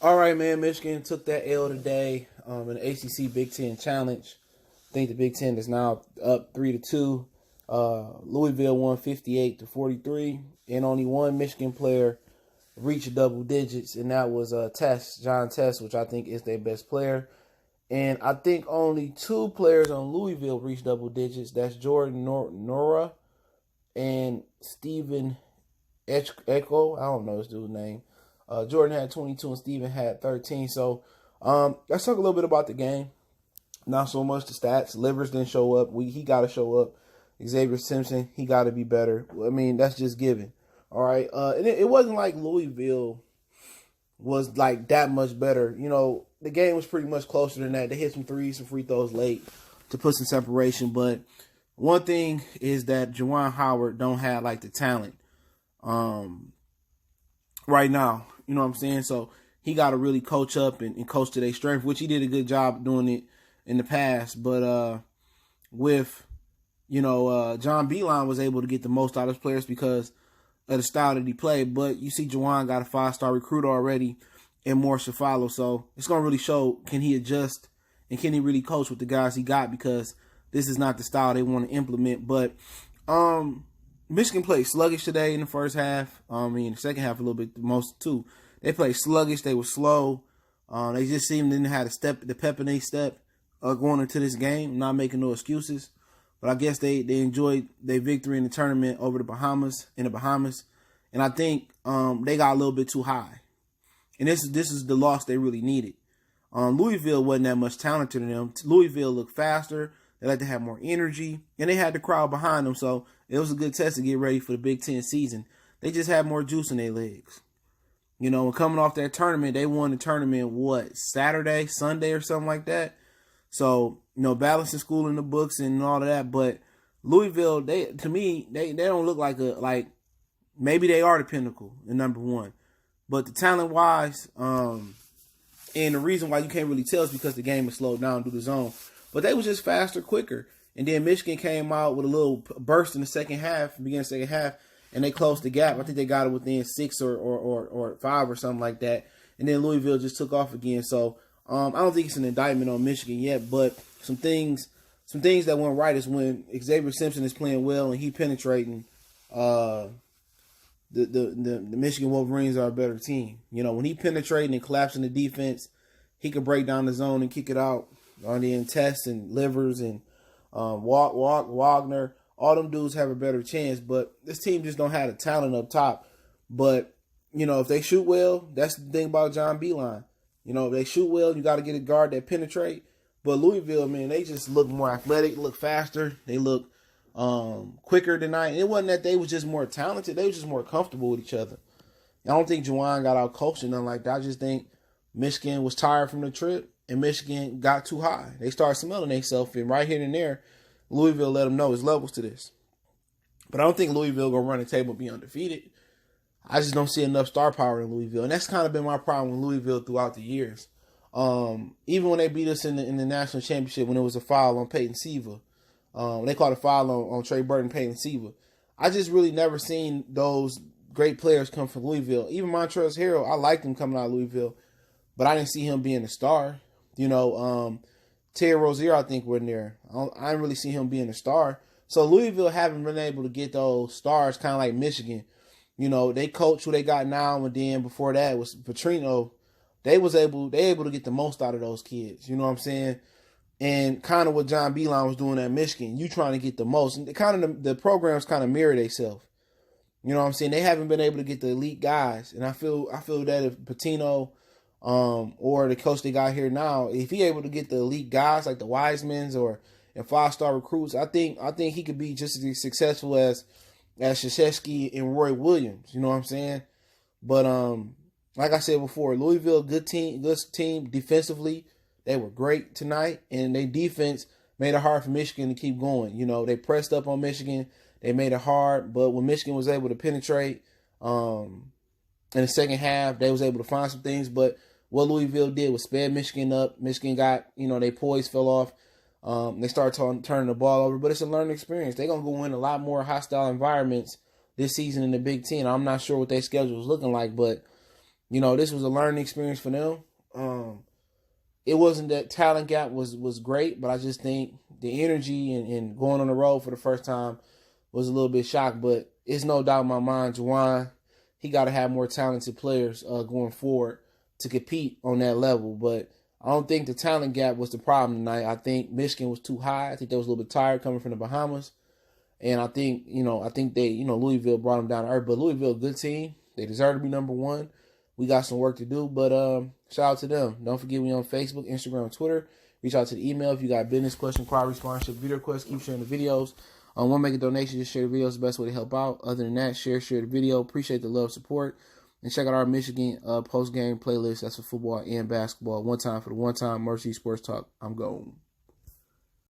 All right, man. Michigan took that L today in the ACC Big Ten Challenge. I think the Big Ten is now up 3-2. Louisville won 58-43, and only one Michigan player reached double digits, and that was John Test, which I think is their best player. And I think only two players on Louisville reached double digits. That's Jordan Nora and Stephen Echo. I don't know his dude's name. Jordan had 22 and Stephen had 13. So let's talk a little bit about the game. Not so much the stats. Livers didn't show up. He got to show up. Xavier Simpson, he got to be better. I mean, that's just given. All right. And it wasn't like Louisville was like that much better. You know, the game was pretty much closer than that. They hit some threes, some free throws late to put some separation. But one thing is that Juwan Howard don't have like the talent right now. You know what I'm saying? So he got to really coach up and coach to their strength, which he did a good job doing it in the past. But with, John Beilein was able to get the most out of his players because of the style that he played. But you see Juwan got a 5-star recruit already and more should follow. So it's going to really show, can he adjust and can he really coach with the guys he got, because this is not the style they want to implement. But Michigan played sluggish today in the first half. The second half a little bit the most too. They played sluggish. They were slow. They just seemed to have the pep in their step going into this game. Not making no excuses. But I guess they enjoyed their victory in the tournament over the Bahamas. And I think they got a little bit too high. And this is the loss they really needed. Louisville wasn't that much talented than them. Louisville looked faster. They like to have more energy. And they had the crowd behind them. So it was a good test to get ready for the Big Ten season. They just had more juice in their legs. And coming off that tournament, they won the tournament, Saturday, Sunday or something like that. So, balancing school in the books and all of that. But Louisville, they don't look like maybe they are the pinnacle in number one. But the talent-wise, and the reason why you can't really tell is because the game is slowed down due to zone. But they was just faster, quicker. And then Michigan came out with a little burst in the second half, beginning of the second half, and they closed the gap. I think they got it within 6 or 5 or something like that. And then Louisville just took off again. So I don't think it's an indictment on Michigan yet, but some things that went right is when Xavier Simpson is playing well and he penetrating. The Michigan Wolverines are a better team. When he penetrating and collapsing the defense, he could break down the zone and kick it out. On the Test and Livers and Wagner, all them dudes have a better chance. But this team just don't have the talent up top. But if they shoot well, that's the thing about John Beilein. If they shoot well, you got to get a guard that penetrate. But Louisville, man, they just look more athletic, look faster. They look quicker tonight. And it wasn't that they was just more talented. They was just more comfortable with each other. I don't think Juwan got out coached or nothing like that. I just think Michigan was tired from the trip and Michigan got too high. They started smelling themselves, and right here and there, Louisville let them know there's levels to this. But I don't think Louisville going to run the table and be undefeated. I just don't see enough star power in Louisville. And that's kind of been my problem with Louisville throughout the years. Even when they beat us in the national championship, when it was a foul on Peyton Siva, they called a foul on Trey Burton, Peyton Siva. I just really never seen those great players come from Louisville. Even Montrezl Harrell, I liked him coming out of Louisville, but I didn't see him being a star. Terry Rozier, I think, wasn't there. I didn't really see him being a star. So Louisville haven't been able to get those stars, kind of like Michigan. They coach who they got now, and then before that was Petrino. They able to get the most out of those kids. You know what I'm saying? And kind of what John Beilein was doing at Michigan, you trying to get the most. And the programs kind of mirror themselves. You know what I'm saying? They haven't been able to get the elite guys, and I feel that if Patino or the coach they got here now, if he able to get the elite guys like the Wisemans and 5-star recruits, I think he could be just as successful as Krzyzewski and Roy Williams. You know what I'm saying? But like I said before, Louisville, good team defensively. They were great tonight, and their defense made it hard for Michigan to keep going. They pressed up on Michigan. They made it hard, but when Michigan was able to penetrate in the second half, they was able to find some things. But what Louisville did was sped Michigan up. Michigan got, their poise fell off. They started turning the ball over, but it's a learning experience. They're going to go in a lot more hostile environments this season in the Big Ten. I'm not sure what their schedule is looking like, but, this was a learning experience for them. It wasn't that talent gap was great, but I just think the energy and going on the road for the first time was a little bit shocked. But it's no doubt in my mind, Juwan, he got to have more talented players going forward to compete on that level. But I don't think the talent gap was the problem tonight. I think Michigan was too high. I think they was a little bit tired coming from the Bahamas. And I think, they, Louisville brought them down to earth. But Louisville, good team. They deserve to be number one. We got some work to do, but shout out to them. Don't forget me on Facebook, Instagram, and Twitter. Reach out to the email if you got business question, quality sponsorship, video requests. Keep sharing the videos. Want to make a donation, just share the videos. The best way to help out. Other than that, share the video. Appreciate the love, support. And check out our Michigan post-game playlist. That's for football and basketball. One time for the one time. Mercy Sports Talk. I'm going.